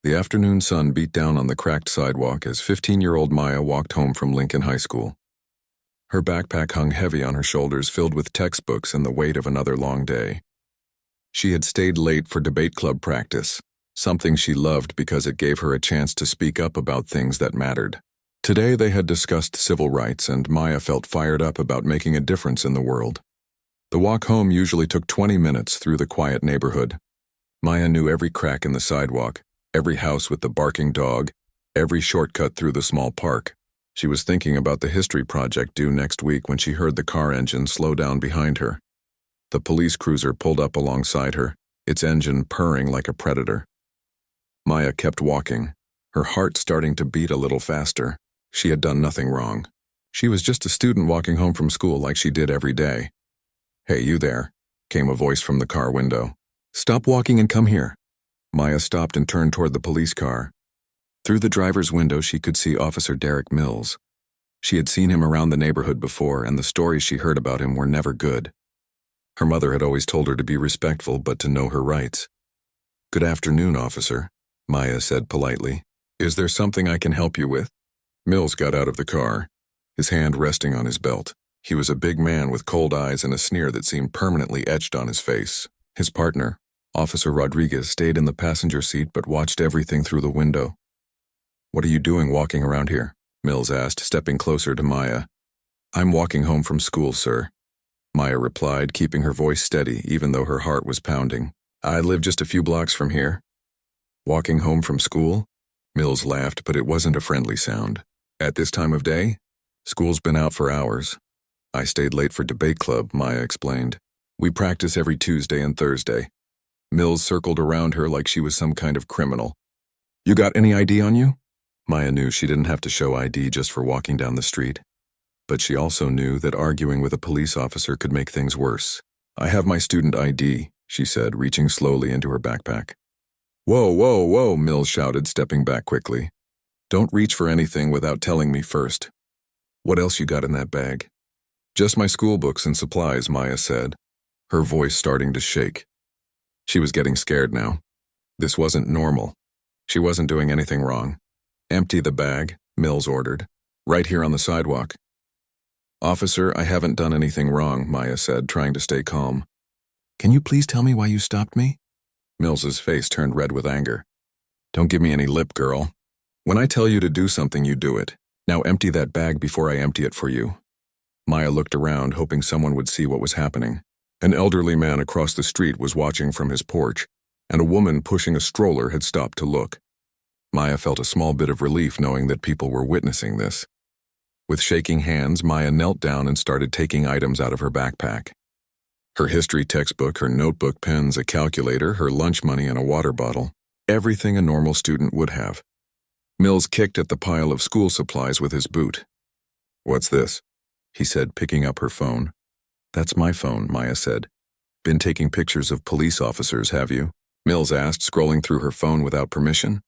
The afternoon sun beat down on the cracked sidewalk as 15-year-old Maya walked home from Lincoln High School. Her backpack hung heavy on her shoulders, filled with textbooks and the weight of another long day. She had stayed late for debate club practice, something she loved because it gave her a chance to speak up about things that mattered. Today they had discussed civil rights, and Maya felt fired up about making a difference in the world. The walk home usually took 20 minutes through the quiet neighborhood. Maya knew every crack in the sidewalk, every house with the barking dog, every shortcut through the small park. She was thinking about the history project due next week when she heard the car engine slow down behind her. The police cruiser pulled up alongside her, its engine purring like a predator. Maya kept walking, her heart starting to beat a little faster. She had done nothing wrong. She was just a student walking home from school like she did every day. "Hey, you there," came a voice from the car window. "Stop walking and come here." Maya stopped and turned toward the police car. Through the driver's window she could see Officer Derek Mills. She had seen him around the neighborhood before, and the stories she heard about him were never good. Her mother had always told her to be respectful but to know her rights. "Good afternoon, officer," Maya said politely. "Is there something I can help you with?" Mills got out of the car, his hand resting on his belt. He was a big man with cold eyes and a sneer that seemed permanently etched on his face. His partner, Officer Rodriguez, stayed in the passenger seat but watched everything through the window. "What are you doing walking around here?" Mills asked, stepping closer to Maya. "I'm walking home from school, sir," Maya replied, keeping her voice steady even though her heart was pounding. "I live just a few blocks from here." "Walking home from school?" Mills laughed, but it wasn't a friendly sound. "At this time of day? School's been out for hours." "I stayed late for debate club," Maya explained. "We practice every Tuesday and Thursday." Mills circled around her like she was some kind of criminal. "You got any ID on you?" Maya knew she didn't have to show ID just for walking down the street. But she also knew that arguing with a police officer could make things worse. "I have my student ID," she said, reaching slowly into her backpack. "Whoa, whoa, whoa," Mills shouted, stepping back quickly. "Don't reach for anything without telling me first. What else you got in that bag?" "Just my school books and supplies," Maya said, her voice starting to shake. She was getting scared now. This wasn't normal. She wasn't doing anything wrong. "Empty the bag," Mills ordered. "Right here on the sidewalk." "Officer, I haven't done anything wrong," Maya said, trying to stay calm. "Can you please tell me why you stopped me?" Mills's face turned red with anger. "Don't give me any lip, girl. When I tell you to do something, you do it. Now empty that bag before I empty it for you." Maya looked around, hoping someone would see what was happening. An elderly man across the street was watching from his porch, and a woman pushing a stroller had stopped to look. Maya felt a small bit of relief knowing that people were witnessing this. With shaking hands, Maya knelt down and started taking items out of her backpack. Her history textbook, her notebook, pens, a calculator, her lunch money, and a water bottle. Everything a normal student would have. Mills kicked at the pile of school supplies with his boot. "What's this?" he said, picking up her phone. "That's my phone," Maya said. "Been taking pictures of police officers, have you?" Mills asked, scrolling through her phone without permission.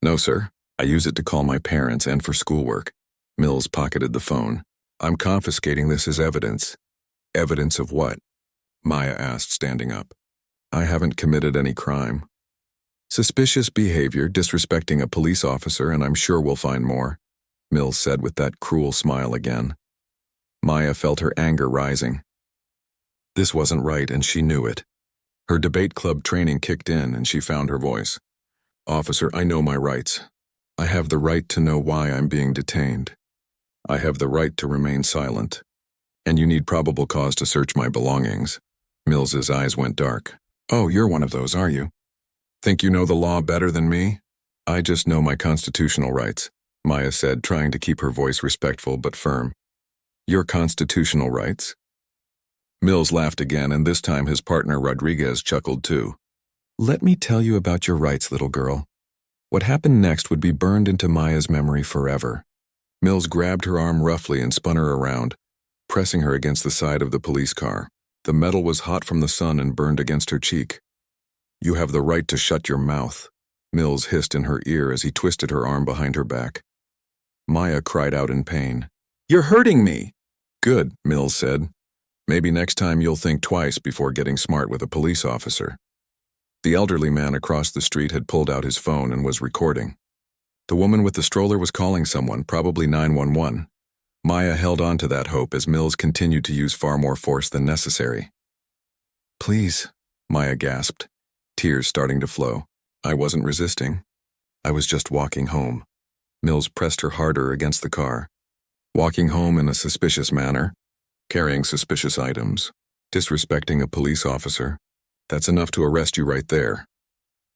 "No, sir. I use it to call my parents and for schoolwork." Mills pocketed the phone. "I'm confiscating this as evidence." "Evidence of what?" Maya asked, standing up. "I haven't committed any crime." "Suspicious behavior, disrespecting a police officer, and I'm sure we'll find more," Mills said with that cruel smile again. Maya felt her anger rising. This wasn't right, and she knew it. Her debate club training kicked in, and she found her voice. "Officer, I know my rights. I have the right to know why I'm being detained. I have the right to remain silent. And you need probable cause to search my belongings." Mills's eyes went dark. "Oh, you're one of those, are you? Think you know the law better than me?" "I just know my constitutional rights," Maya said, trying to keep her voice respectful but firm. "Your constitutional rights?" Mills laughed again, and this time his partner Rodriguez chuckled too. "Let me tell you about your rights, little girl." What happened next would be burned into Maya's memory forever. Mills grabbed her arm roughly and spun her around, pressing her against the side of the police car. The metal was hot from the sun and burned against her cheek. "You have the right to shut your mouth," Mills hissed in her ear as he twisted her arm behind her back. Maya cried out in pain. "You're hurting me!" "Good," Mills said. "Maybe next time you'll think twice before getting smart with a police officer." The elderly man across the street had pulled out his phone and was recording. The woman with the stroller was calling someone, probably 911. Maya held on to that hope as Mills continued to use far more force than necessary. "Please," Maya gasped, tears starting to flow. "I wasn't resisting. I was just walking home." Mills pressed her harder against the car. "Walking home in a suspicious manner, carrying suspicious items, disrespecting a police officer. That's enough to arrest you right there."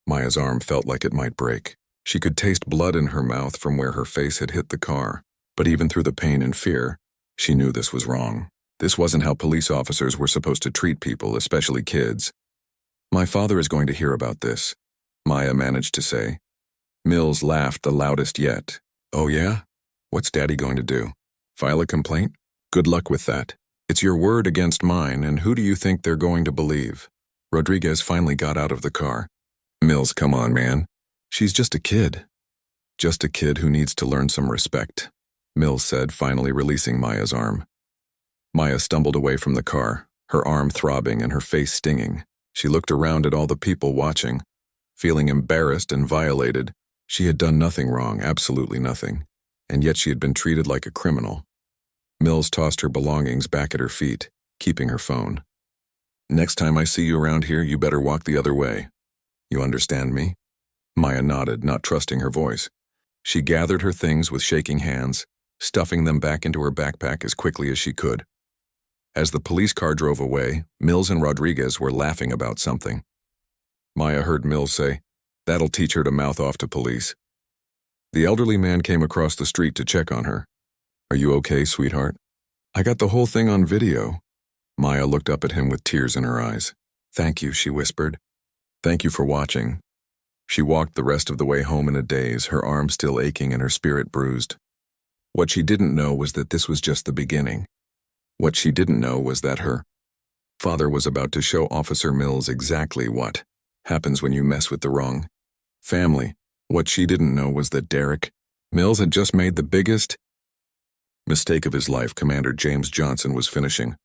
Maya's arm felt like it might break. She could taste blood in her mouth from where her face had hit the car, but even through the pain and fear, she knew this was wrong. This wasn't how police officers were supposed to treat people, especially kids. "My father is going to hear about this," Maya managed to say. Mills laughed the loudest yet. "Oh yeah? What's Daddy going to do? File a complaint? Good luck with that. It's your word against mine, and who do you think they're going to believe?" Rodriguez finally got out of the car. "Mills, come on, man. She's just a kid. Just a kid who needs to learn some respect," Mills said, finally releasing Maya's arm. Maya stumbled away from the car, her arm throbbing and her face stinging. She looked around at all the people watching, feeling embarrassed and violated. She had done nothing wrong, absolutely nothing, and yet she had been treated like a criminal. Mills tossed her belongings back at her feet, keeping her phone. "Next time I see you around here, you better walk the other way. You understand me?" Maya nodded, not trusting her voice. She gathered her things with shaking hands, stuffing them back into her backpack as quickly as she could. As the police car drove away, Mills and Rodriguez were laughing about something. Maya heard Mills say, "That'll teach her to mouth off to police." The elderly man came across the street to check on her. "Are you okay, sweetheart?" "I got the whole thing on video." Maya looked up at him with tears in her eyes. "Thank you," she whispered. "Thank you for watching." She walked the rest of the way home in a daze, her arm still aching and her spirit bruised. What she didn't know was that this was just the beginning. What she didn't know was that her father was about to show Officer Mills exactly what happens when you mess with the wrong family. What she didn't know was that Derek Mills had just made the biggest mistake of his life. Commander James Johnson was finishing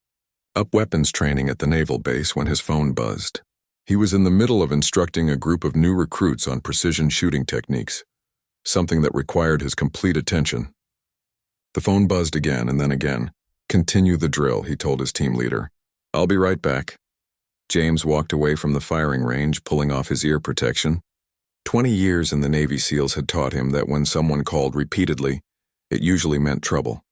up weapons training at the naval base when his phone buzzed. He was in the middle of instructing a group of new recruits on precision shooting techniques, something that required his complete attention. The phone buzzed again and then again. "Continue the drill," he told his team leader. "I'll be right back." James walked away from the firing range, pulling off his ear protection. 20 years in the Navy SEALs had taught him that when someone called repeatedly, it usually meant trouble.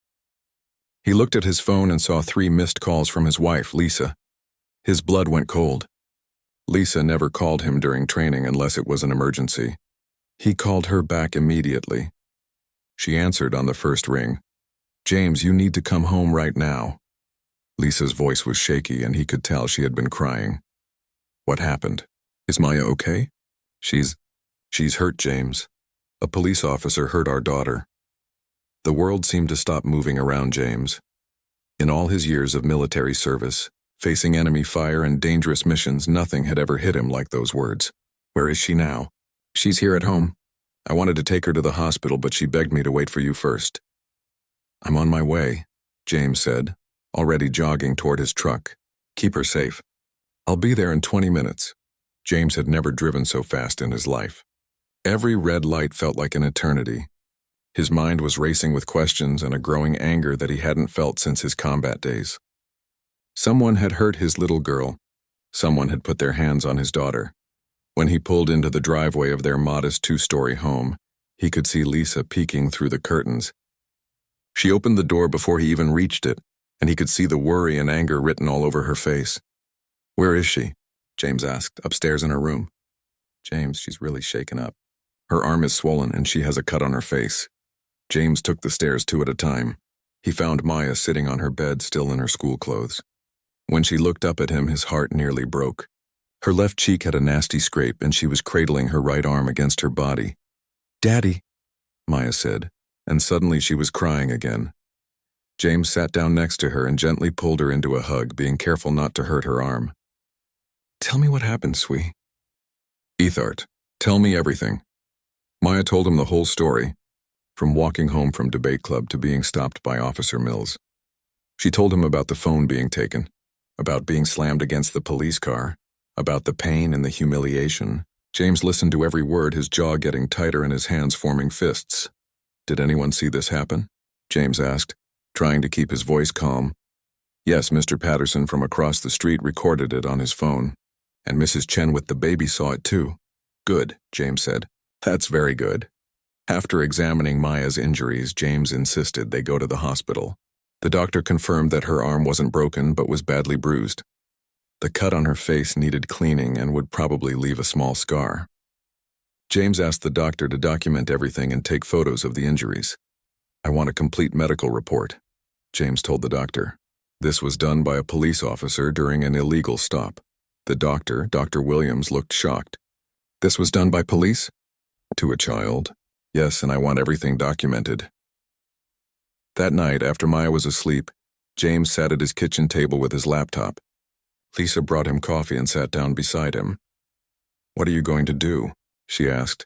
He looked at his phone and saw 3 missed calls from his wife, Lisa. His blood went cold. Lisa never called him during training unless it was an emergency. He called her back immediately. She answered on the first ring. "James, you need to come home right now." Lisa's voice was shaky and he could tell she had been crying. "What happened? Is Maya okay?" She's hurt, James. A police officer hurt our daughter." The world seemed to stop moving around James. In all his years of military service, facing enemy fire and dangerous missions, nothing had ever hit him like those words. "Where is she now?" "She's here at home. I wanted to take her to the hospital, but she begged me to wait for you first." "I'm on my way," James said, already jogging toward his truck. "Keep her safe." "I'll be there in 20 minutes. James had never driven so fast in his life. Every red light felt like an eternity. His mind was racing with questions and a growing anger that he hadn't felt since his combat days. Someone had hurt his little girl. Someone had put their hands on his daughter. When he pulled into the driveway of their modest 2-story home, he could see Lisa peeking through the curtains. She opened the door before he even reached it, and he could see the worry and anger written all over her face. "Where is she?" James asked. "Upstairs in her room." "James, she's really shaken up. Her arm is swollen and she has a cut on her face." James took the stairs 2 at a time. He found Maya sitting on her bed, still in her school clothes. When she looked up at him, his heart nearly broke. Her left cheek had a nasty scrape and she was cradling her right arm against her body. "Daddy," Maya said, and suddenly she was crying again. James sat down next to her and gently pulled her into a hug, being careful not to hurt her arm. "Tell me what happened, sweet." "Ethart, tell me everything." Maya told him the whole story, from walking home from debate club to being stopped by Officer Mills. She told him about the phone being taken, about being slammed against the police car, About the pain and the humiliation. James listened to every word, his jaw getting tighter and his hands forming fists. Did anyone see this happen? James asked, trying to keep his voice calm. Yes, Mr. Patterson from across the street recorded it on his phone. And Mrs. Chen with the baby saw it too. Good, James said. That's very good. After examining Maya's injuries, James insisted they go to the hospital. The doctor confirmed that her arm wasn't broken but was badly bruised. The cut on her face needed cleaning and would probably leave a small scar. James asked the doctor to document everything and take photos of the injuries. I want a complete medical report, James told the doctor. This was done by a police officer during an illegal stop. The doctor, Dr. Williams, looked shocked. This was done by police? To a child. Yes, and I want everything documented. That night, after Maya was asleep, James sat at his kitchen table with his laptop. Lisa brought him coffee and sat down beside him. What are you going to do? She asked.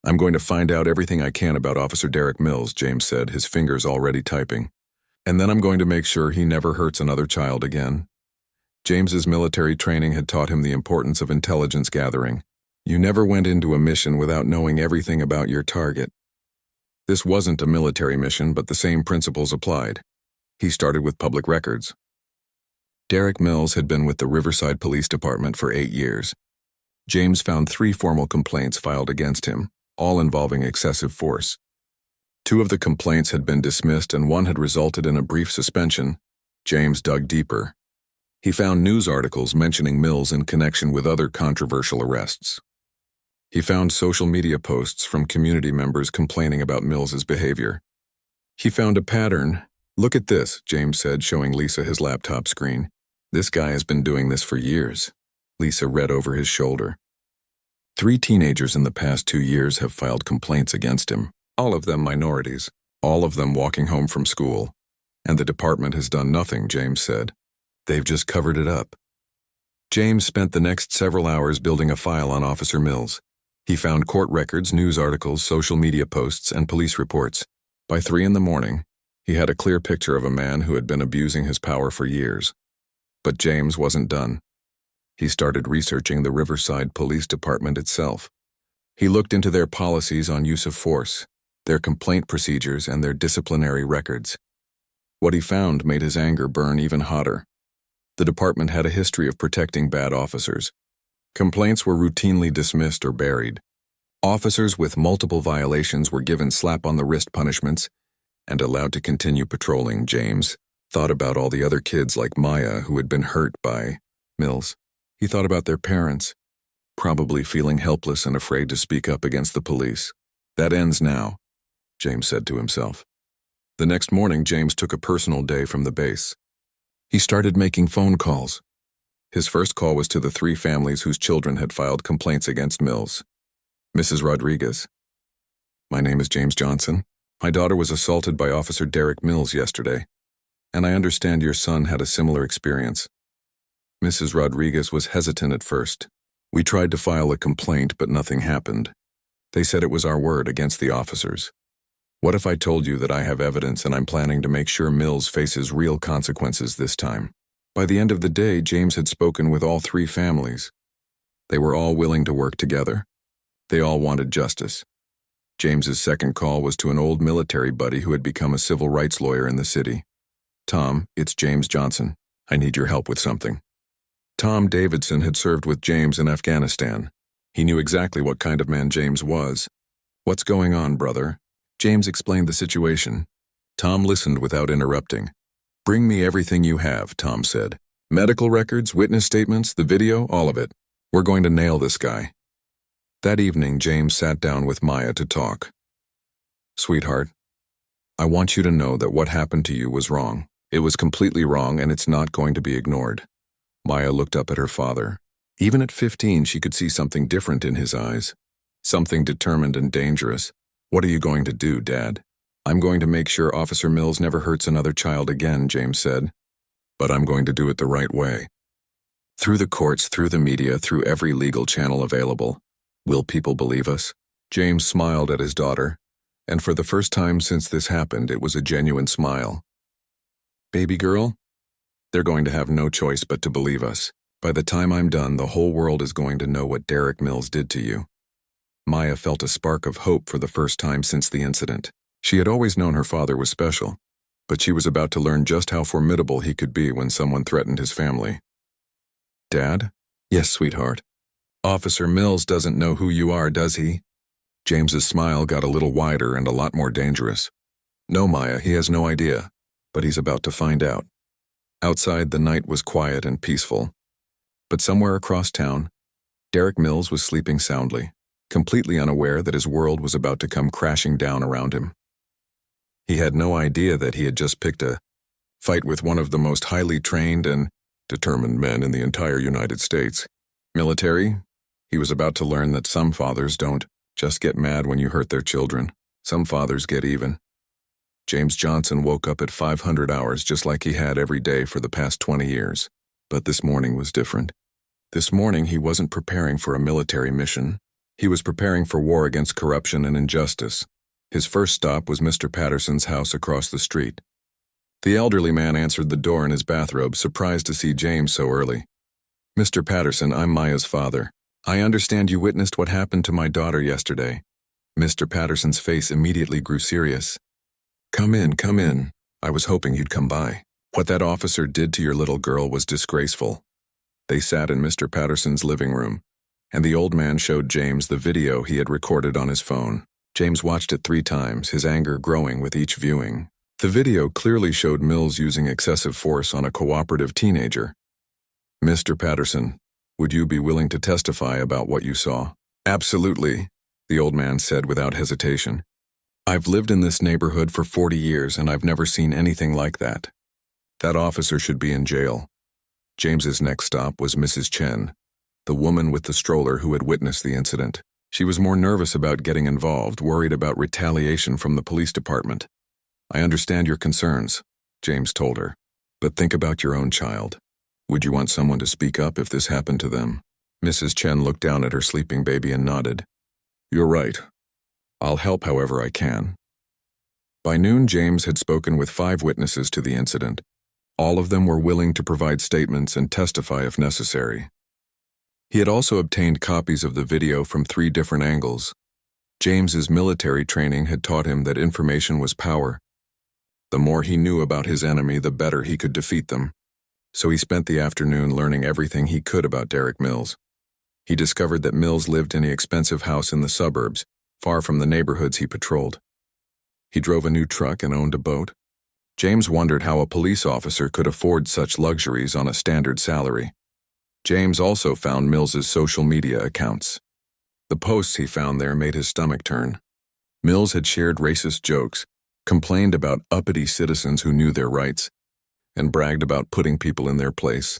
I'm going to find out everything I can about Officer Derek Mills, James said, his fingers already typing. And then I'm going to make sure he never hurts another child again. James's military training had taught him the importance of intelligence gathering. You never went into a mission without knowing everything about your target. This wasn't a military mission, but the same principles applied. He started with public records. Derek Mills had been with the Riverside Police Department for 8 years. James found 3 formal complaints filed against him, all involving excessive force. 2 of the complaints had been dismissed and 1 had resulted in a brief suspension. James dug deeper. He found news articles mentioning Mills in connection with other controversial arrests. He found social media posts from community members complaining about Mills's behavior. He found a pattern. Look at this, James said, showing Lisa his laptop screen. This guy has been doing this for years. Lisa read over his shoulder. 3 teenagers in the past 2 years have filed complaints against him, all of them minorities, all of them walking home from school. And the department has done nothing, James said. They've just covered it up. James spent the next several hours building a file on Officer Mills. He found court records, news articles, social media posts, and police reports. By 3 in the morning, he had a clear picture of a man who had been abusing his power for years. But James wasn't done. He started researching the Riverside Police Department itself. He looked into their policies on use of force, their complaint procedures, and their disciplinary records. What he found made his anger burn even hotter. The department had a history of protecting bad officers. Complaints were routinely dismissed or buried. Officers with multiple violations were given slap-on-the-wrist punishments and allowed to continue patrolling. James thought about all the other kids like Maya who had been hurt by Mills. He thought about their parents, probably feeling helpless and afraid to speak up against the police. That ends now, James said to himself. The next morning, James took a personal day from the base. He started making phone calls. His first call was to the 3 families whose children had filed complaints against Mills. Mrs. Rodriguez. My name is James Johnson. My daughter was assaulted by Officer Derek Mills yesterday, and I understand your son had a similar experience. Mrs. Rodriguez was hesitant at first. We tried to file a complaint, but nothing happened. They said it was our word against the officers. What if I told you that I have evidence and I'm planning to make sure Mills faces real consequences this time? By the end of the day, James had spoken with all 3 families. They were all willing to work together. They all wanted justice. James's second call was to an old military buddy who had become a civil rights lawyer in the city. Tom, it's James Johnson. I need your help with something. Tom Davidson had served with James in Afghanistan. He knew exactly what kind of man James was. What's going on, brother? James explained the situation. Tom listened without interrupting. Bring me everything you have, Tom said. Medical records, witness statements, the video, all of it. We're going to nail this guy. That evening, James sat down with Maya to talk. Sweetheart, I want you to know that what happened to you was wrong. It was completely wrong, and it's not going to be ignored. Maya looked up at her father. Even at 15, she could see something different in his eyes. Something determined and dangerous. What are you going to do, Dad? I'm going to make sure Officer Mills never hurts another child again, James said. But I'm going to do it the right way. Through the courts, through the media, through every legal channel available. Will people believe us? James smiled at his daughter, and for the first time since this happened, it was a genuine smile. Baby girl, they're going to have no choice but to believe us. By the time I'm done, the whole world is going to know what Derek Mills did to you." Maya felt a spark of hope for the first time since the incident. She had always known her father was special, but she was about to learn just how formidable he could be when someone threatened his family. "Dad?" "Yes, sweetheart." "Officer Mills doesn't know who you are, does he?" James's smile got a little wider and a lot more dangerous. "No, Maya, he has no idea, but he's about to find out." Outside, the night was quiet and peaceful. But somewhere across town, Derek Mills was sleeping soundly, completely unaware that his world was about to come crashing down around him. He had no idea that he had just picked a fight with one of the most highly trained and determined men in the entire United States. Military, he was about to learn that some fathers don't just get mad when you hurt their children. Some fathers get even. James Johnson woke up at 500 hours just like he had every day for the past 20 years. But this morning was different. This morning he wasn't preparing for a military mission. He was preparing for war against corruption and injustice. His first stop was Mr. Patterson's house across the street. The elderly man answered the door in his bathrobe, surprised to see James so early. "Mr. Patterson, I'm Maya's father. I understand you witnessed what happened to my daughter yesterday." Mr. Patterson's face immediately grew serious. Come in, come in. I was hoping you'd come by. What that officer did to your little girl was disgraceful." They sat in Mr. Patterson's living room, and the old man showed James the video he had recorded on his phone. James watched it 3 times, his anger growing with each viewing. The video clearly showed Mills using excessive force on a cooperative teenager. "Mr. Patterson, would you be willing to testify about what you saw?" "Absolutely," the old man said without hesitation. "I've lived in this neighborhood for 40 years and I've never seen anything like that. That officer should be in jail." James's next stop was Mrs. Chen, the woman with the stroller who had witnessed the incident. She was more nervous about getting involved, worried about retaliation from the police department. "I understand your concerns," James told her, "but think about your own child. Would you want someone to speak up if this happened to them?" Mrs. Chen looked down at her sleeping baby and nodded. "You're right. I'll help however I can." By noon, James had spoken with 5 witnesses to the incident. All of them were willing to provide statements and testify if necessary. He had also obtained copies of the video from 3 different angles. James's military training had taught him that information was power. The more he knew about his enemy, the better he could defeat them. So he spent the afternoon learning everything he could about Derek Mills. He discovered that Mills lived in an expensive house in the suburbs, far from the neighborhoods he patrolled. He drove a new truck and owned a boat. James wondered how a police officer could afford such luxuries on a standard salary. James also found Mills's social media accounts. The posts he found there made his stomach turn. Mills had shared racist jokes, complained about uppity citizens who knew their rights, and bragged about putting people in their place.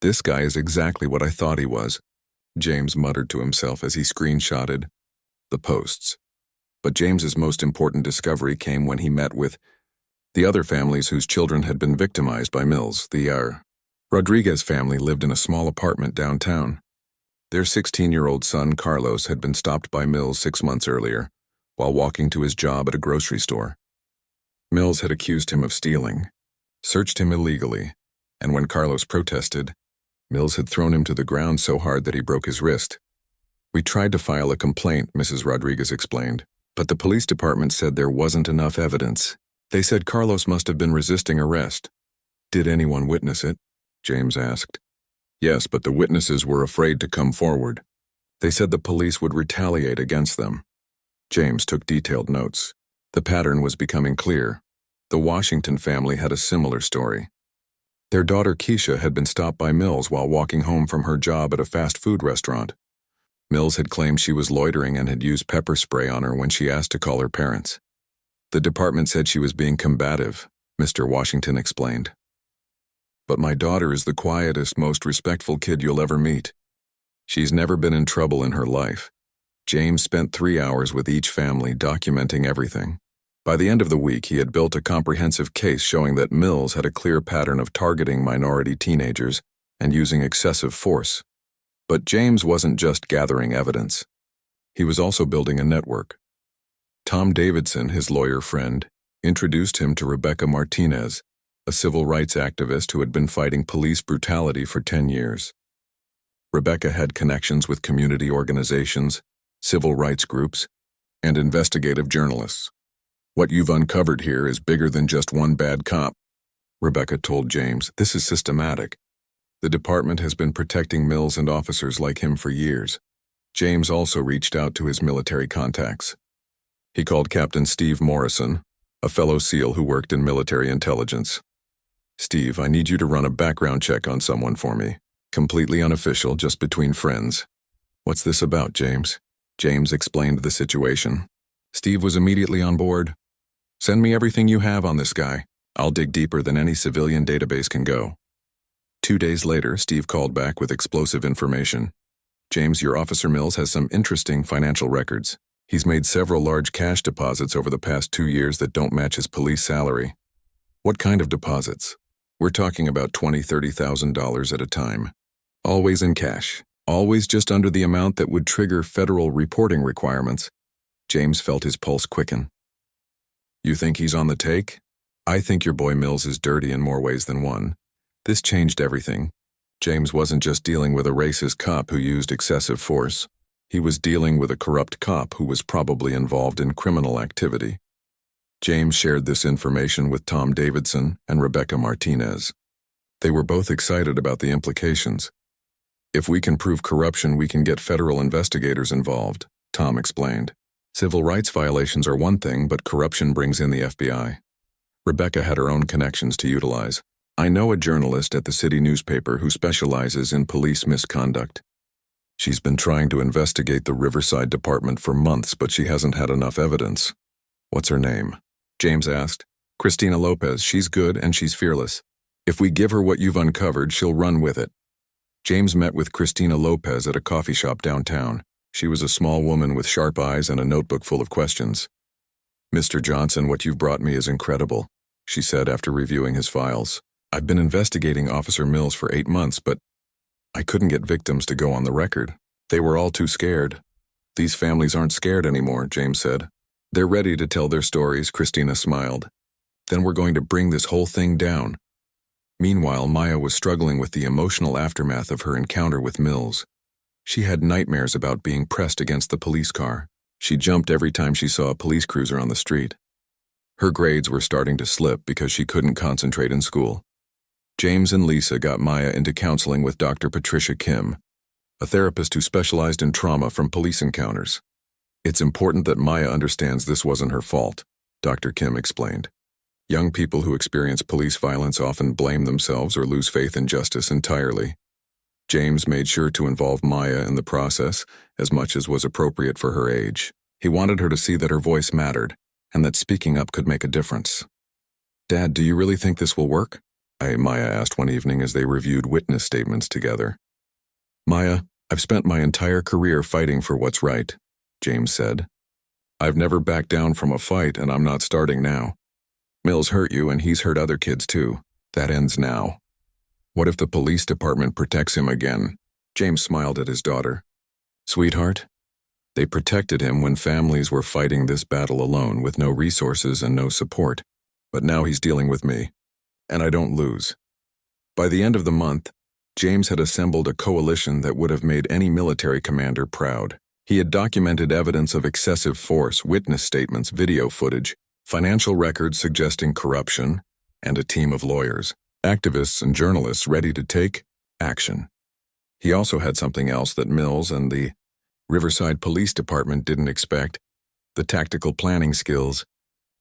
"This guy is exactly what I thought he was," James muttered to himself as he screenshotted the posts. But James's most important discovery came when he met with the other families whose children had been victimized by Mills. The Rodriguez family lived in a small apartment downtown. Their 16-year-old son, Carlos, had been stopped by Mills 6 months earlier, while walking to his job at a grocery store. Mills had accused him of stealing, searched him illegally, and when Carlos protested, Mills had thrown him to the ground so hard that he broke his wrist. "We tried to file a complaint," Mrs. Rodriguez explained, "but the police department said there wasn't enough evidence. They said Carlos must have been resisting arrest." "Did anyone witness it?" James asked. "Yes, but the witnesses were afraid to come forward. They said the police would retaliate against them." James took detailed notes. The pattern was becoming clear. The Washington family had a similar story. Their daughter Keisha had been stopped by Mills while walking home from her job at a fast food restaurant. Mills had claimed she was loitering and had used pepper spray on her when she asked to call her parents. "The department said she was being combative," Mr. Washington explained. "But my daughter is the quietest, most respectful kid you'll ever meet. She's never been in trouble in her life." James spent 3 hours with each family documenting everything. By the end of the week, he had built a comprehensive case showing that Mills had a clear pattern of targeting minority teenagers and using excessive force. But James wasn't just gathering evidence. He was also building a network. Tom Davidson, his lawyer friend, introduced him to Rebecca Martinez, a civil rights activist who had been fighting police brutality for 10 years. Rebecca had connections with community organizations, civil rights groups, and investigative journalists. What you've uncovered here is bigger than just one bad cop, Rebecca told James. This is systematic. The department has been protecting Mills and officers like him for years. James also reached out to his military contacts. He called Captain Steve Morrison, a fellow SEAL who worked in military intelligence. Steve, I need you to run a background check on someone for me. Completely unofficial, just between friends. What's this about, James? James explained the situation. Steve was immediately on board. Send me everything you have on this guy. I'll dig deeper than any civilian database can go. 2 days later, Steve called back with explosive information. James, your Officer Mills has some interesting financial records. He's made several large cash deposits over the past 2 years that don't match his police salary. What kind of deposits? We're talking about $20,000–$30,000 at a time. Always in cash. Always just under the amount that would trigger federal reporting requirements. James felt his pulse quicken. You think he's on the take? I think your boy Mills is dirty in more ways than one. This changed everything. James wasn't just dealing with a racist cop who used excessive force. He was dealing with a corrupt cop who was probably involved in criminal activity. James shared this information with Tom Davidson and Rebecca Martinez. They were both excited about the implications. If we can prove corruption, we can get federal investigators involved, Tom explained. Civil rights violations are one thing, but corruption brings in the FBI. Rebecca had her own connections to utilize. I know a journalist at the city newspaper who specializes in police misconduct. She's been trying to investigate the Riverside department for months, but she hasn't had enough evidence. What's her name? James asked. Christina Lopez. She's good and she's fearless. If we give her what you've uncovered, she'll run with it. James met with Christina Lopez at a coffee shop downtown. She was a small woman with sharp eyes and a notebook full of questions. Mr. Johnson, what you've brought me is incredible, she said after reviewing his files. I've been investigating Officer Mills for 8 months, but I couldn't get victims to go on the record. They were all too scared. These families aren't scared anymore, James said. They're ready to tell their stories, Christina smiled. Then we're going to bring this whole thing down. Meanwhile, Maya was struggling with the emotional aftermath of her encounter with Mills. She had nightmares about being pressed against the police car. She jumped every time she saw a police cruiser on the street. Her grades were starting to slip because she couldn't concentrate in school. James and Lisa got Maya into counseling with Dr. Patricia Kim, a therapist who specialized in trauma from police encounters. It's important that Maya understands this wasn't her fault, Dr. Kim explained. Young people who experience police violence often blame themselves or lose faith in justice entirely. James made sure to involve Maya in the process as much as was appropriate for her age. He wanted her to see that her voice mattered and that speaking up could make a difference. Dad, do you really think this will work? Maya asked one evening as they reviewed witness statements together. Maya, I've spent my entire career fighting for what's right, James said. I've never backed down from a fight and I'm not starting now. Mills hurt you and he's hurt other kids too. That ends now. What if the police department protects him again? James smiled at his daughter. Sweetheart, they protected him when families were fighting this battle alone with no resources and no support. But now he's dealing with me. And I don't lose. By the end of the month, James had assembled a coalition that would have made any military commander proud. He had documented evidence of excessive force, witness statements, video footage, financial records suggesting corruption, and a team of lawyers, activists, and journalists ready to take action. He also had something else that Mills and the Riverside Police Department didn't expect: the tactical planning skills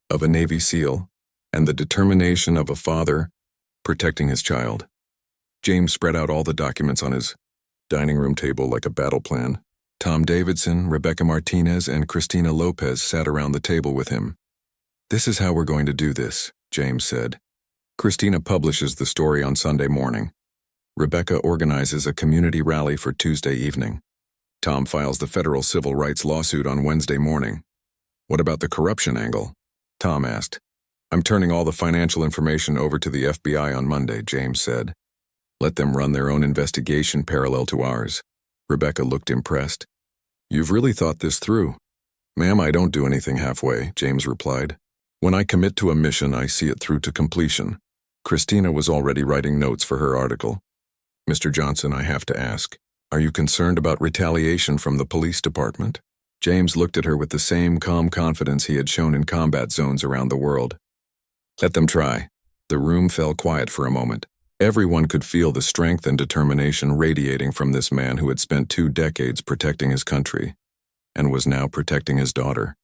of a Navy SEAL and the determination of a father protecting his child. James spread out all the documents on his dining room table like a battle plan. Tom Davidson, Rebecca Martinez, and Christina Lopez sat around the table with him. This is how we're going to do this, James said. Christina publishes the story on Sunday morning. Rebecca organizes a community rally for Tuesday evening. Tom files the federal civil rights lawsuit on Wednesday morning. What about the corruption angle? Tom asked. I'm turning all the financial information over to the FBI on Monday, James said. Let them run their own investigation parallel to ours. Rebecca looked impressed. You've really thought this through. Ma'am, I don't do anything halfway, James replied. When I commit to a mission, I see it through to completion. Christina was already writing notes for her article. Mr. Johnson, I have to ask. Are you concerned about retaliation from the police department? James looked at her with the same calm confidence he had shown in combat zones around the world. Let them try. The room fell quiet for a moment. Everyone could feel the strength and determination radiating from this man who had spent 2 decades protecting his country and was now protecting his daughter.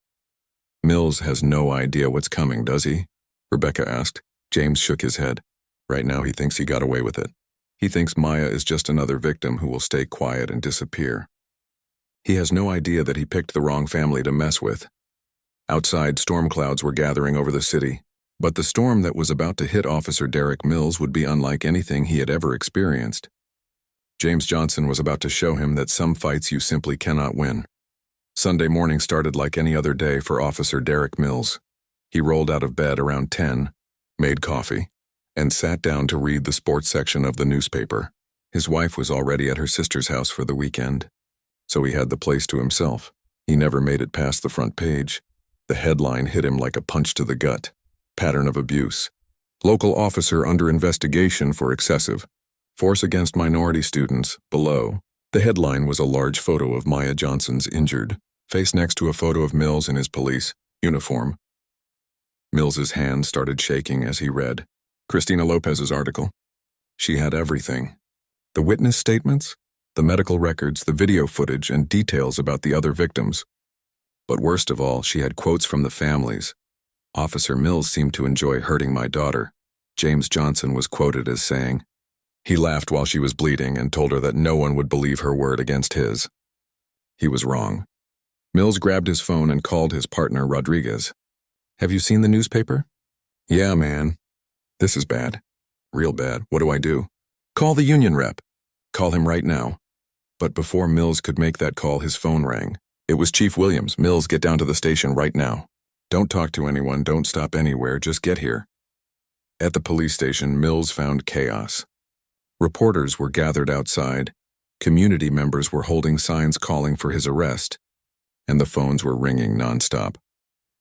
Mills has no idea what's coming, does he? Rebecca asked. James shook his head. Right now he thinks he got away with it. He thinks Maya is just another victim who will stay quiet and disappear. He has no idea that he picked the wrong family to mess with. Outside, storm clouds were gathering over the city, but the storm that was about to hit Officer Derek Mills would be unlike anything he had ever experienced. James Johnson was about to show him that some fights you simply cannot win. Sunday morning started like any other day for Officer Derek Mills. He rolled out of bed around 10, made coffee, and sat down to read the sports section of the newspaper. His wife was already at her sister's house for the weekend, so he had the place to himself. He never made it past the front page. The headline hit him like a punch to the gut. Pattern of abuse. Local officer under investigation for excessive force against minority students. Below, the headline was a large photo of Maya Johnson's injured face next to a photo of Mills in his police uniform. Mills's hand started shaking as he read Christina Lopez's article. She had everything. The witness statements, the medical records, the video footage, and details about the other victims. But worst of all, she had quotes from the families. Officer Mills seemed to enjoy hurting my daughter. James Johnson was quoted as saying, he laughed while she was bleeding and told her that no one would believe her word against his. He was wrong. Mills grabbed his phone and called his partner Rodriguez. Have you seen the newspaper? Yeah, man. This is bad. Real bad. What do I do? Call the union rep. Call him right now. But before Mills could make that call, his phone rang. It was Chief Williams. Mills, get down to the station right now. Don't talk to anyone, don't stop anywhere, just get here. At the police station, Mills found chaos. Reporters were gathered outside, community members were holding signs calling for his arrest, and the phones were ringing nonstop.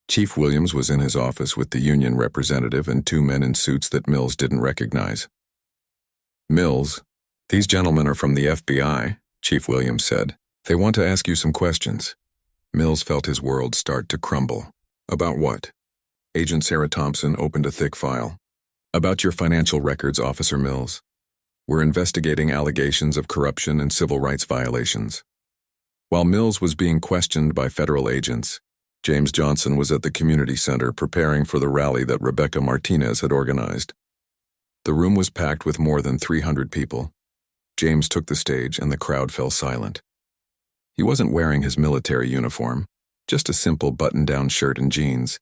Chief Williams was in his office with the union representative and 2 men in suits that Mills didn't recognize. Mills, these gentlemen are from the FBI, Chief Williams said. They want to ask you some questions. Mills felt his world start to crumble. About what? Agent Sarah Thompson opened a thick file. About your financial records, Officer Mills. We're investigating allegations of corruption and civil rights violations. While Mills was being questioned by federal agents, James Johnson was at the community center preparing for the rally that Rebecca Martinez had organized. The room was packed with more than 300 people. James took the stage and the crowd fell silent. He wasn't wearing his military uniform, just a simple button-down shirt and jeans,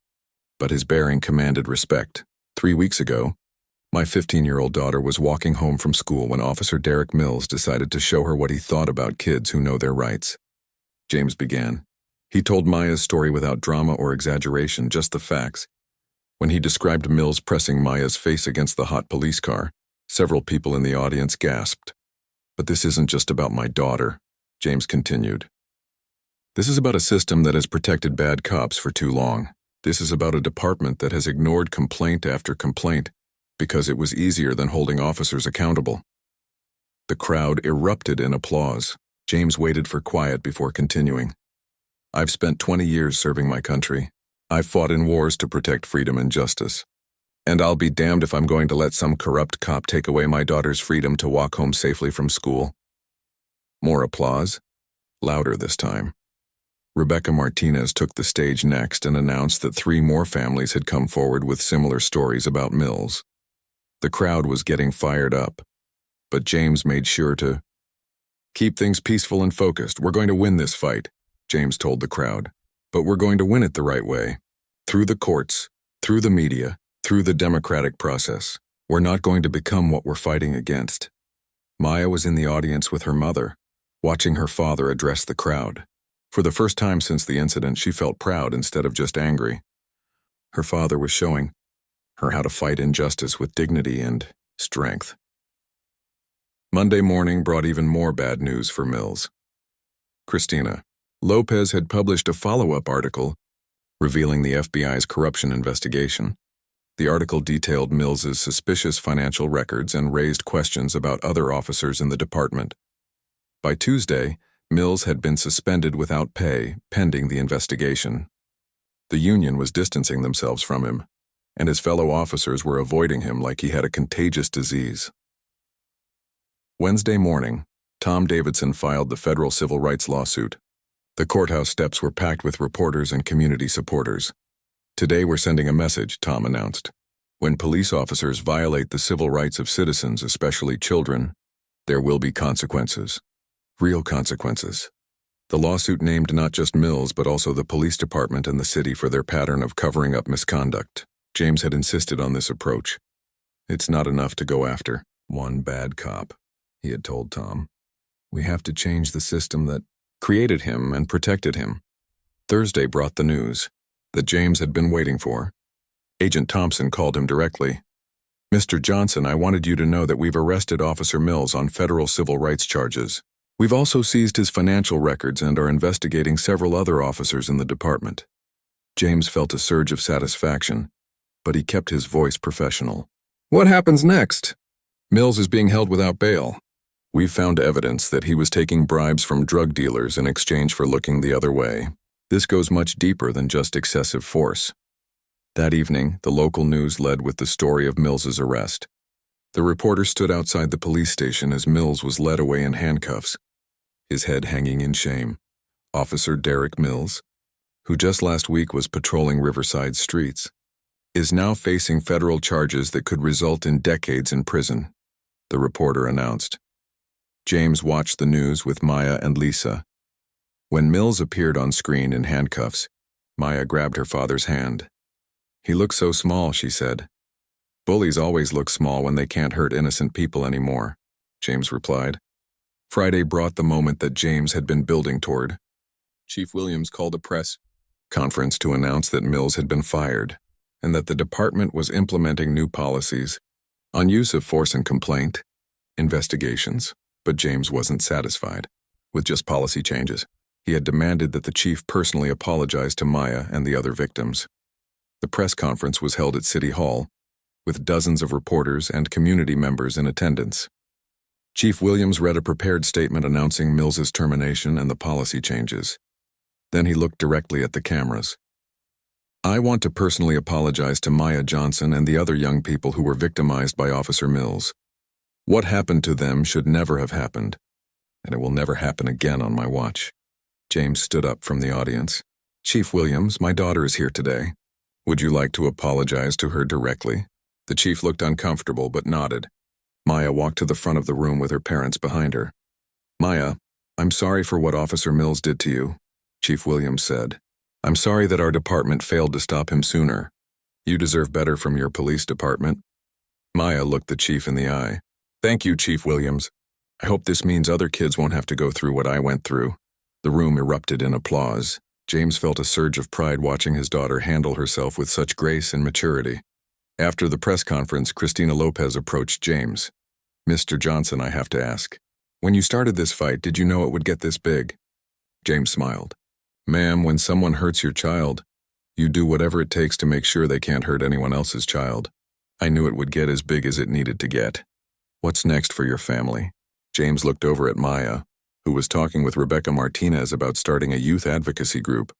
but his bearing commanded respect. 3 weeks ago, my 15-year-old daughter was walking home from school when Officer Derek Mills decided to show her what he thought about kids who know their rights. James began. He told Maya's story without drama or exaggeration, just the facts. When he described Mills pressing Maya's face against the hot police car, several people in the audience gasped. But this isn't just about my daughter, James continued. This is about a system that has protected bad cops for too long. This is about a department that has ignored complaint after complaint because it was easier than holding officers accountable. The crowd erupted in applause. James waited for quiet before continuing. I've spent 20 years serving my country. I've fought in wars to protect freedom and justice. And I'll be damned if I'm going to let some corrupt cop take away my daughter's freedom to walk home safely from school. More applause, louder this time. Rebecca Martinez took the stage next and announced that 3 more families had come forward with similar stories about Mills. The crowd was getting fired up, but James made sure to keep things peaceful and focused. We're going to win this fight, James told the crowd, but we're going to win it the right way. Through the courts, through the media, through the democratic process. We're not going to become what we're fighting against. Maya was in the audience with her mother, watching her father address the crowd. For the first time since the incident, she felt proud instead of just angry. Her father was showing her how to fight injustice with dignity and strength. Monday morning brought even more bad news for Mills. Christina Lopez had published a follow-up article revealing the FBI's corruption investigation. The article detailed Mills's suspicious financial records and raised questions about other officers in the department. By Tuesday, Mills had been suspended without pay, pending the investigation. The union was distancing themselves from him, and his fellow officers were avoiding him like he had a contagious disease. Wednesday morning, Tom Davidson filed the federal civil rights lawsuit. The courthouse steps were packed with reporters and community supporters. "Today we're sending a message," Tom announced. "When police officers violate the civil rights of citizens, especially children, there will be consequences. Real consequences." The lawsuit named not just Mills but also the police department and the city for their pattern of covering up misconduct. James had insisted on this approach. "It's not enough to go after one bad cop," he had told Tom. "We have to change the system that created him and protected him." Thursday brought the news that James had been waiting for. Agent Thompson called him directly. "Mr. Johnson, I wanted you to know that we've arrested Officer Mills on federal civil rights charges. We've also seized his financial records and are investigating several other officers in the department." James felt a surge of satisfaction, but he kept his voice professional. "What happens next?" "Mills is being held without bail. We've found evidence that he was taking bribes from drug dealers in exchange for looking the other way. This goes much deeper than just excessive force." That evening, the local news led with the story of Mills's arrest. The reporter stood outside the police station as Mills was led away in handcuffs, his head hanging in shame. Officer Derek Mills, who just last week was patrolling Riverside streets, is now facing federal charges that could result in decades in prison, the reporter announced. James watched the news with Maya and Lisa. When Mills appeared on screen in handcuffs, Maya grabbed her father's hand. "He looks so small," she said. "Bullies always look small when they can't hurt innocent people anymore," James replied. Friday brought the moment that James had been building toward. Chief Williams called a press conference to announce that Mills had been fired and that the department was implementing new policies on use of force and complaint investigations. But James wasn't satisfied with just policy changes. He had demanded that the chief personally apologize to Maya and the other victims. The press conference was held at City Hall, with dozens of reporters and community members in attendance. Chief Williams read a prepared statement announcing Mills's termination and the policy changes. Then he looked directly at the cameras. "I want to personally apologize to Maya Johnson and the other young people who were victimized by Officer Mills. What happened to them should never have happened, and it will never happen again on my watch." James stood up from the audience. "Chief Williams, my daughter is here today. Would you like to apologize to her directly?" The chief looked uncomfortable but nodded. Maya walked to the front of the room with her parents behind her. "Maya, I'm sorry for what Officer Mills did to you," Chief Williams said. "I'm sorry that our department failed to stop him sooner. You deserve better from your police department." Maya looked the chief in the eye. "Thank you, Chief Williams. I hope this means other kids won't have to go through what I went through." The room erupted in applause. James felt a surge of pride watching his daughter handle herself with such grace and maturity. After the press conference, Christina Lopez approached James. "Mr. Johnson, I have to ask. When you started this fight, did you know it would get this big?" James smiled. "Ma'am, when someone hurts your child, you do whatever it takes to make sure they can't hurt anyone else's child. I knew it would get as big as it needed to get. What's next for your family?" James looked over at Maya, who was talking with Rebecca Martinez about starting a youth advocacy group.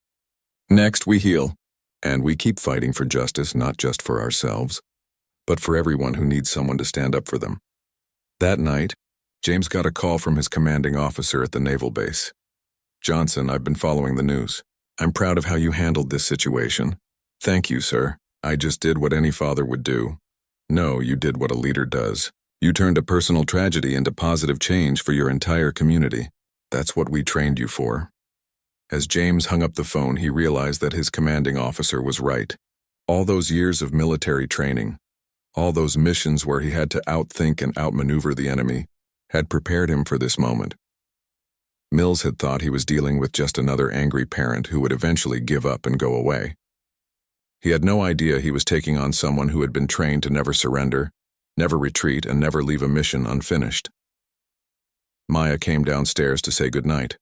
"Next, we heal, and we keep fighting for justice, not just for ourselves, but for everyone who needs someone to stand up for them." That night, James got a call from his commanding officer at the naval base. "Johnson, I've been following the news. I'm proud of how you handled this situation." "Thank you, sir. I just did what any father would do." "No, you did what a leader does. You turned a personal tragedy into positive change for your entire community. That's what we trained you for." As James hung up the phone, he realized that his commanding officer was right. All those years of military training, all those missions where he had to outthink and outmaneuver the enemy, had prepared him for this moment. Mills had thought he was dealing with just another angry parent who would eventually give up and go away. He had no idea he was taking on someone who had been trained to never surrender, never retreat, and never leave a mission unfinished. Maya came downstairs to say goodnight.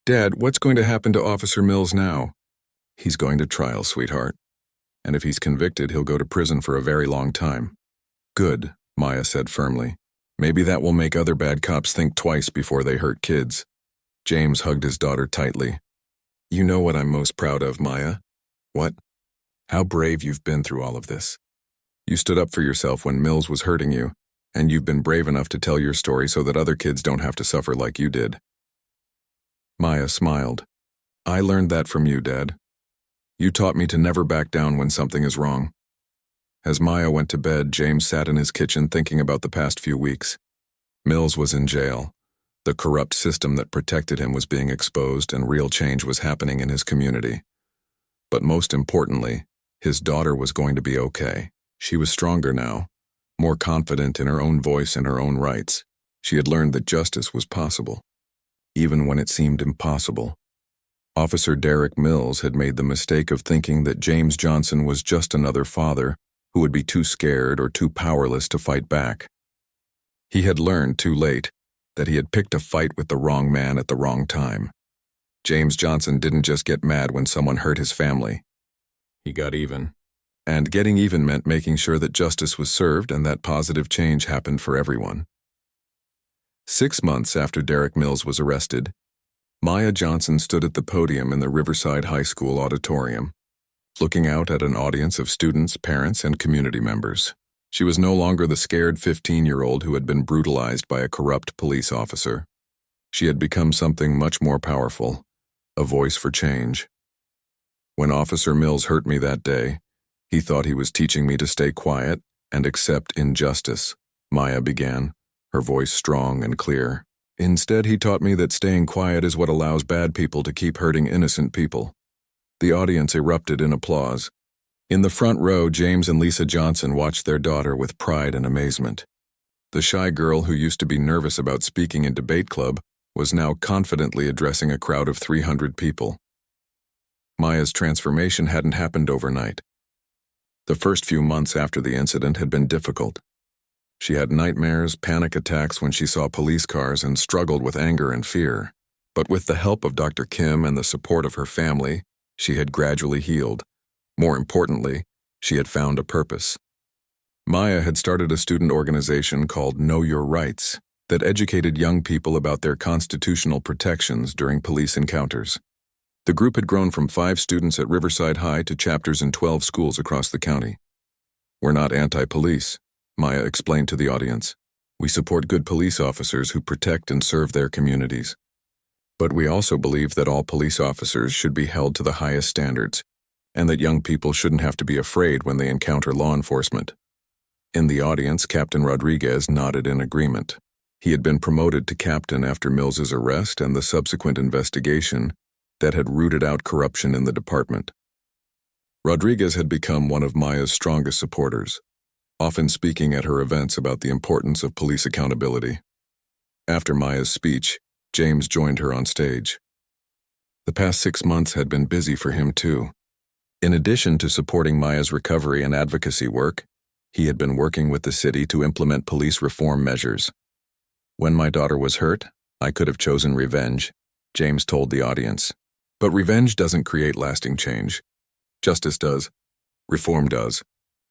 "Dad, what's going to happen to Officer Mills now?" "He's going to trial, sweetheart. And if he's convicted, he'll go to prison for a very long time." "Good," Maya said firmly. Maybe that will make other bad cops think twice before they hurt kids. James hugged his daughter tightly. You know what I'm most proud of, Maya? What? How brave you've been through all of this. You stood up for yourself when Mills was hurting you, and you've been brave enough to tell your story so that other kids don't have to suffer like you did. Maya smiled. I learned that from you, Dad. You taught me to never back down when something is wrong. As Maya went to bed, James sat in his kitchen thinking about the past few weeks. Mills was in jail. The corrupt system that protected him was being exposed, and real change was happening in his community. But most importantly, his daughter was going to be okay. She was stronger now, more confident in her own voice and her own rights. She had learned that justice was possible, even when it seemed impossible. Officer Derek Mills had made the mistake of thinking that James Johnson was just another father who would be too scared or too powerless to fight back. He had learned too late that he had picked a fight with the wrong man at the wrong time. James Johnson didn't just get mad when someone hurt his family. He got even. And getting even meant making sure that justice was served and that positive change happened for everyone. 6 months after Derek Mills was arrested, Maya Johnson stood at the podium in the Riverside High School auditorium, looking out at an audience of students, parents, and community members. She was no longer the scared 15-year-old who had been brutalized by a corrupt police officer. She had become something much more powerful, a voice for change. When Officer Mills hurt me that day, he thought he was teaching me to stay quiet and accept injustice, Maya began, her voice strong and clear. Instead, he taught me that staying quiet is what allows bad people to keep hurting innocent people. The audience erupted in applause. In the front row, James and Lisa Johnson watched their daughter with pride and amazement. The shy girl who used to be nervous about speaking in debate club was now confidently addressing a crowd of 300 people. Maya's transformation hadn't happened overnight. The first few months after the incident had been difficult. She had nightmares, panic attacks when she saw police cars, and struggled with anger and fear. But with the help of Dr. Kim and the support of her family, she had gradually healed. More importantly, she had found a purpose. Maya had started a student organization called Know Your Rights that educated young people about their constitutional protections during police encounters. The group had grown from 5 students at Riverside High to chapters in 12 schools across the county. We're not anti-police, Maya explained to the audience. We support good police officers who protect and serve their communities. But we also believe that all police officers should be held to the highest standards, and that young people shouldn't have to be afraid when they encounter law enforcement. In the audience, Captain Rodriguez nodded in agreement. He had been promoted to captain after Mills's arrest and the subsequent investigation that had rooted out corruption in the department. Rodriguez had become one of Maya's strongest supporters, often speaking at her events about the importance of police accountability. After Maya's speech, James joined her on stage. The past 6 months had been busy for him too. In addition to supporting Maya's recovery and advocacy work, he had been working with the city to implement police reform measures. When my daughter was hurt, I could have chosen revenge, James told the audience. But revenge doesn't create lasting change. Justice does. Reform does.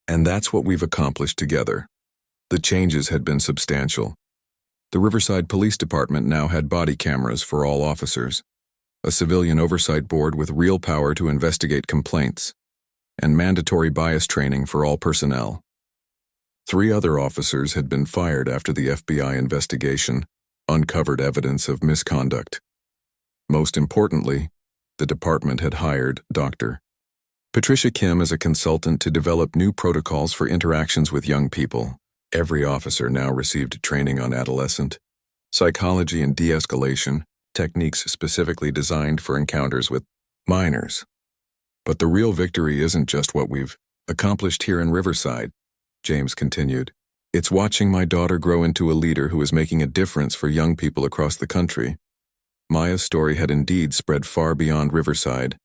And that's what we've accomplished together. The changes had been substantial. The Riverside Police Department now had body cameras for all officers, a civilian oversight board with real power to investigate complaints, and mandatory bias training for all personnel. 3 other officers had been fired after the FBI investigation uncovered evidence of misconduct. Most importantly, the department had hired Dr. Patricia Kim as a consultant to develop new protocols for interactions with young people. Every officer now received training on adolescent psychology and de-escalation, techniques specifically designed for encounters with minors. But the real victory isn't just what we've accomplished here in Riverside, James continued. It's watching my daughter grow into a leader who is making a difference for young people across the country. Maya's story had indeed spread far beyond Riverside.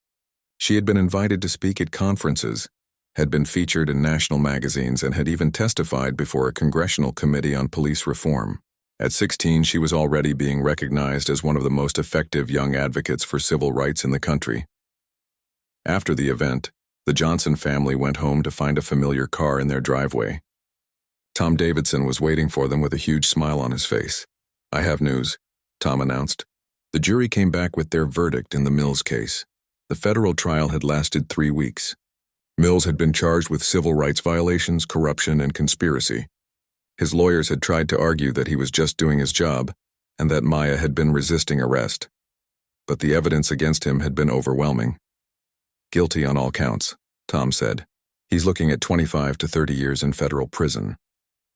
She had been invited to speak at conferences, had been featured in national magazines, and had even testified before a congressional committee on police reform. At 16, she was already being recognized as one of the most effective young advocates for civil rights in the country. After the event, the Johnson family went home to find a familiar car in their driveway. Tom Davidson was waiting for them with a huge smile on his face. "I have news," Tom announced. The jury came back with their verdict in the Mills case. The federal trial had lasted 3 weeks. Mills had been charged with civil rights violations, corruption, and conspiracy. His lawyers had tried to argue that he was just doing his job and that Maya had been resisting arrest. But the evidence against him had been overwhelming. "Guilty on all counts," Tom said. "He's looking at 25 to 30 years in federal prison."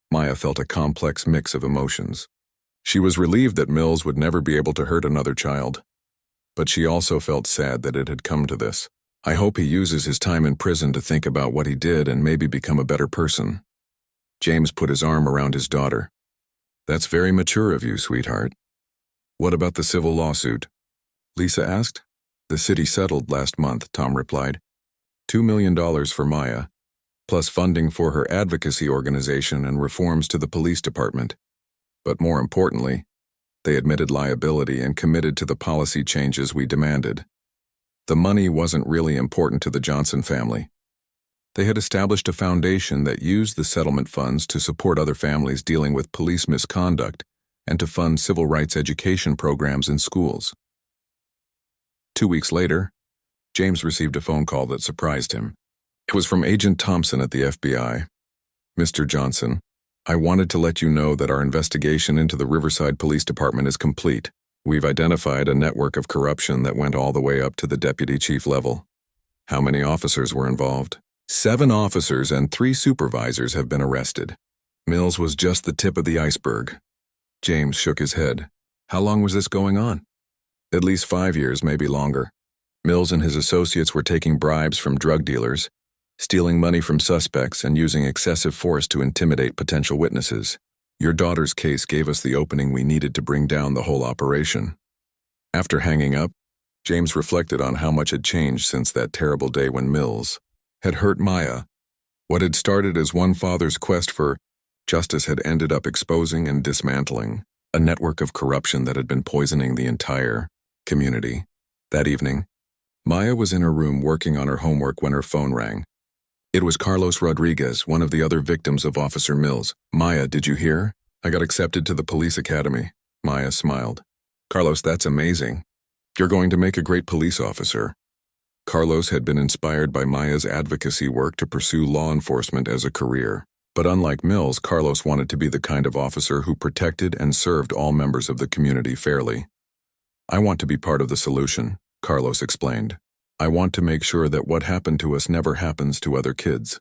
Maya felt a complex mix of emotions. She was relieved that Mills would never be able to hurt another child. But she also felt sad that it had come to this. "I hope he uses his time in prison to think about what he did and maybe become a better person." James put his arm around his daughter. "That's very mature of you, sweetheart." "What about the civil lawsuit?" Lisa asked. "The city settled last month," Tom replied. $2 million for Maya, plus funding for her advocacy organization and reforms to the police department. But more importantly, they admitted liability and committed to the policy changes we demanded. The money wasn't really important to the Johnson family. They had established a foundation that used the settlement funds to support other families dealing with police misconduct and to fund civil rights education programs in schools. 2 weeks later, James received a phone call that surprised him. It was from Agent Thompson at the FBI. "Mr. Johnson, I wanted to let you know that our investigation into the Riverside Police Department is complete. We've identified a network of corruption that went all the way up to the deputy chief level." "How many officers were involved?" 7 officers and 3 supervisors have been arrested. Mills was just the tip of the iceberg. James shook his head. "How long was this going on?" "At least 5 years, maybe longer. Mills and his associates were taking bribes from drug dealers, stealing money from suspects, and using excessive force to intimidate potential witnesses. Your daughter's case gave us the opening we needed to bring down the whole operation." After hanging up, James reflected on how much had changed since that terrible day when Mills had hurt Maya. What had started as one father's quest for justice had ended up exposing and dismantling a network of corruption that had been poisoning the entire community. That evening, Maya was in her room working on her homework when her phone rang. It was Carlos Rodriguez, one of the other victims of Officer Mills. "Maya, did you hear? I got accepted to the police academy." Maya smiled. "Carlos, that's amazing. You're going to make a great police officer." Carlos had been inspired by Maya's advocacy work to pursue law enforcement as a career. But unlike Mills, Carlos wanted to be the kind of officer who protected and served all members of the community fairly. "I want to be part of the solution," Carlos explained. "I want to make sure that what happened to us never happens to other kids."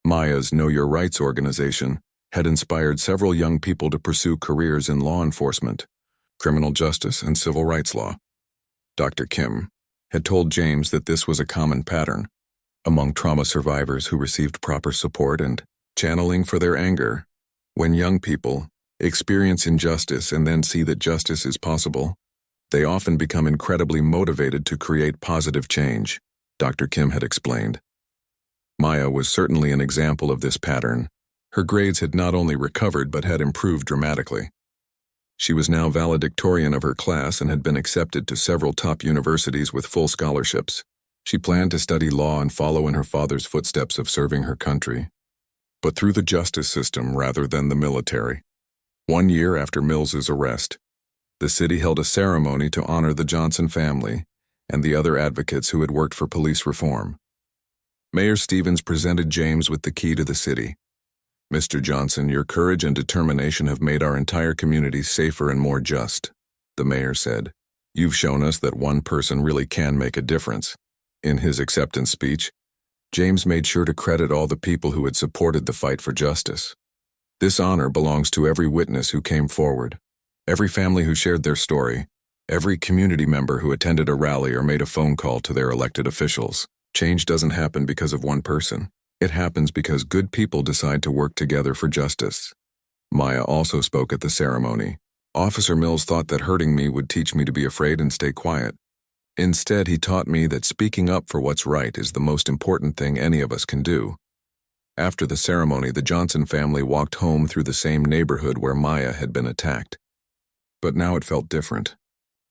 Maya's Know Your Rights organization had inspired several young people to pursue careers in law enforcement, criminal justice, and civil rights law. Dr. Kim had told James that this was a common pattern among trauma survivors who received proper support and channeling for their anger. When young people experience injustice and then see that justice is possible, they often become incredibly motivated to create positive change, Dr. Kim had explained. Maya was certainly an example of this pattern. Her grades had not only recovered but had improved dramatically. She was now valedictorian of her class and had been accepted to several top universities with full scholarships. She planned to study law and follow in her father's footsteps of serving her country, but through the justice system rather than the military. 1 year after Mills's arrest, the city held a ceremony to honor the Johnson family and the other advocates who had worked for police reform. Mayor Stevens presented James with the key to the city. "Mr. Johnson, your courage and determination have made our entire community safer and more just," the mayor said. "You've shown us that one person really can make a difference." In his acceptance speech, James made sure to credit all the people who had supported the fight for justice. "This honor belongs to every witness who came forward, every family who shared their story, every community member who attended a rally or made a phone call to their elected officials. Change doesn't happen because of one person. It happens because good people decide to work together for justice." Maya also spoke at the ceremony. "Officer Mills thought that hurting me would teach me to be afraid and stay quiet. Instead, he taught me that speaking up for what's right is the most important thing any of us can do." After the ceremony, the Johnson family walked home through the same neighborhood where Maya had been attacked. But now it felt different.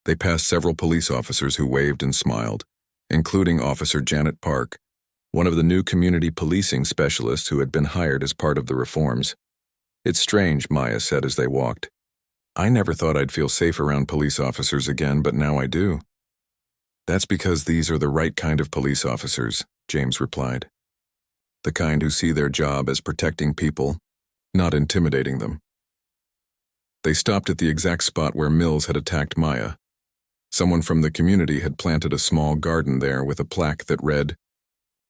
They passed several police officers who waved and smiled, including Officer Janet Park, one of the new community policing specialists who had been hired as part of the reforms. It's strange, Maya said as they walked. I never thought I'd feel safe around police officers again, but now I do. That's because these are the right kind of police officers, James replied. The kind who see their job as protecting people, not intimidating them. They stopped at the exact spot where Mills had attacked Maya. Someone from the community had planted a small garden there with a plaque that read,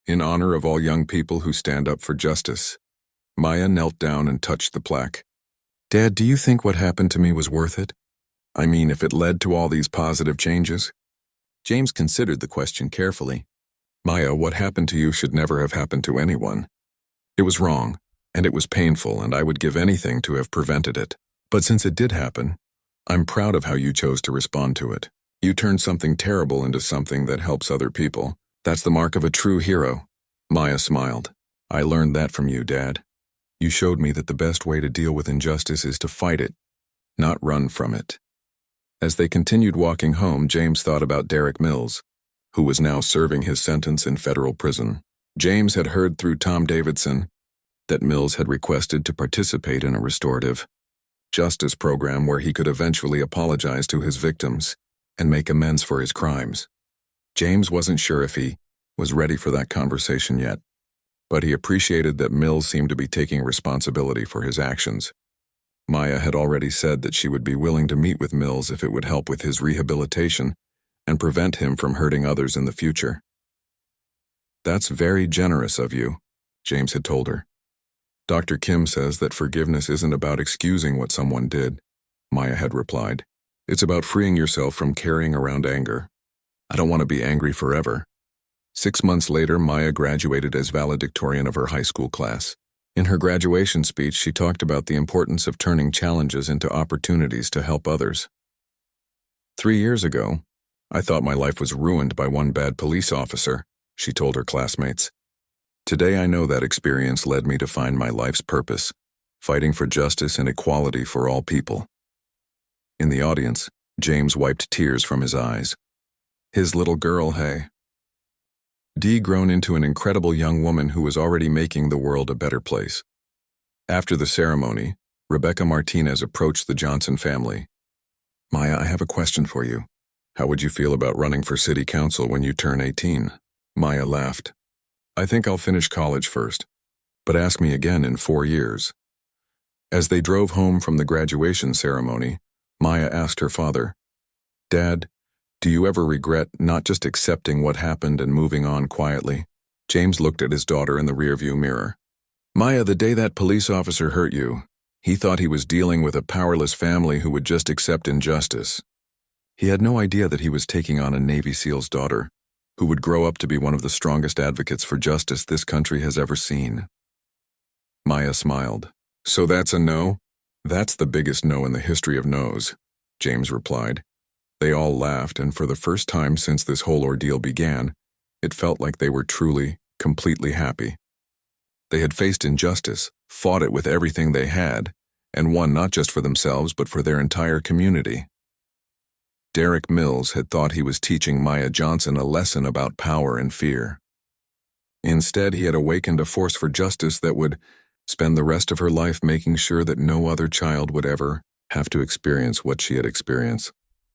"In honor of all young people who stand up for justice." Maya knelt down and touched the plaque. Dad, do you think what happened to me was worth it? I mean, if it led to all these positive changes? James considered the question carefully. Maya, what happened to you should never have happened to anyone. It was wrong, and it was painful, and I would give anything to have prevented it. But since it did happen, I'm proud of how you chose to respond to it. You turned something terrible into something that helps other people. That's the mark of a true hero. Maya smiled. I learned that from you, Dad. You showed me that the best way to deal with injustice is to fight it, not run from it. As they continued walking home, James thought about Derek Mills, who was now serving his sentence in federal prison. James had heard through Tom Davidson that Mills had requested to participate in a restorative justice program where he could eventually apologize to his victims and make amends for his crimes. James wasn't sure if he was ready for that conversation yet, but he appreciated that Mills seemed to be taking responsibility for his actions. Maya had already said that she would be willing to meet with Mills if it would help with his rehabilitation and prevent him from hurting others in the future. That's very generous of you, James had told her. Dr. Kim says that forgiveness isn't about excusing what someone did, Maya had replied. It's about freeing yourself from carrying around anger. I don't want to be angry forever. 6 months later, Maya graduated as valedictorian of her high school class. In her graduation speech, she talked about the importance of turning challenges into opportunities to help others. 3 years ago, I thought my life was ruined by one bad police officer, she told her classmates. Today I know that experience led me to find my life's purpose, fighting for justice and equality for all people. In the audience, James wiped tears from his eyes. His little girl, hey. Dee grown into an incredible young woman who was already making the world a better place. After the ceremony, Rebecca Martinez approached the Johnson family. Maya, I have a question for you. How would you feel about running for city council when you turn 18? Maya laughed. I think I'll finish college first, but ask me again in 4 years. As they drove home from the graduation ceremony, Maya asked her father, Dad, do you ever regret not just accepting what happened and moving on quietly? James looked at his daughter in the rearview mirror. Maya, the day that police officer hurt you, he thought he was dealing with a powerless family who would just accept injustice. He had no idea that he was taking on a Navy SEAL's daughter, who would grow up to be one of the strongest advocates for justice this country has ever seen. Maya smiled. So that's a no? That's the biggest no in the history of no's, James replied. They all laughed, and for the first time since this whole ordeal began, it felt like they were truly, completely happy. They had faced injustice, fought it with everything they had, and won not just for themselves but for their entire community. Derek Mills had thought he was teaching Maya Johnson a lesson about power and fear. Instead, he had awakened a force for justice that would spend the rest of her life making sure that no other child would ever have to experience what she had experienced.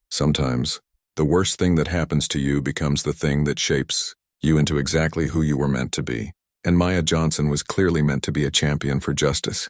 Sometimes, the worst thing that happens to you becomes the thing that shapes you into exactly who you were meant to be. And Maya Johnson was clearly meant to be a champion for justice.